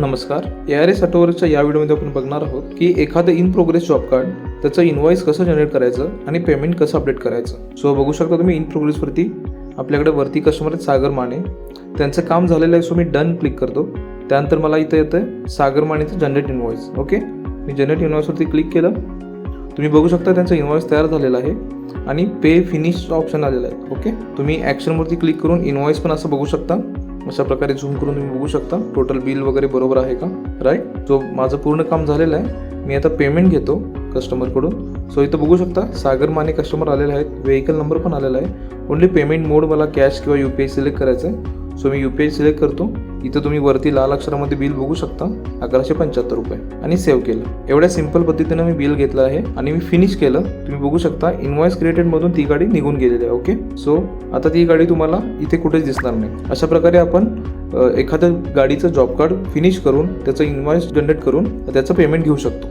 नमस्कार. ARS ऑटोवर्कच्या या व्हिडिओमध्ये आपण बघणार आहोत की एखादं इन प्रोग्रेस जॉब कार्ड त्याचं इनवॉइस कसं जनरेट करायचं आणि पेमेंट कसं अपडेट करायचं. सो बघू शकता तुम्ही इन प्रोग्रेसवरती आपल्याकडे वरती कस्टमर आहेत सागर माने. त्यांचं काम झालेलं आहे. सो मी डन क्लिक करतो. त्यानंतर मला इथं येतं सागर मानेचं जनरेट इनवॉइस. ओके, मी जनरेट इनवॉइसवरती क्लिक केलं. तुम्ही बघू शकता त्यांचं इनवॉइस तयार झालेलं आहे आणि पे फिनिश ऑप्शन आलेलं आहे. ओके, तुम्ही ॲक्शनवरती क्लिक करून इनवॉइस पण असं बघू शकता. अशा प्रकारे झूम करून तुम्ही बघू शकता टोटल बिल वगैरे बरोबर आहे का, राईट. सो माझं पूर्ण काम झालेलं आहे. मी आता पेमेंट घेतो कस्टमरकडून. सो इथं बघू शकता सागर माने कस्टमर आलेले आहेत. व्हेकल नंबर पण आलेला आहे. ओन्ली पेमेंट मोड मला कॅश किंवा UPI सिलेक्ट करायचं आहे. सो मी UPI सिलेक्ट करतो. इथं तुम्ही वरती लाल अक्षरामध्ये बिल बघू शकता 1175 रुपये आणि सेव्ह केलं. एवढ्या सिंपल पद्धतीनं मी बिल घेतलं आहे आणि मी फिनिश केलं. तुम्ही बघू शकता इनवॉइस क्रिएटेडमधून ती गाडी निघून गेलेली आहे. ओके, सो आता ती गाडी तुम्हाला इथे कुठेच दिसणार नाही. अशा प्रकारे आपण एखाद्या गाडीचं जॉब कार्ड फिनिश करून त्याचं इनवॉइस जनरेट करून त्याचं पेमेंट घेऊ शकतो.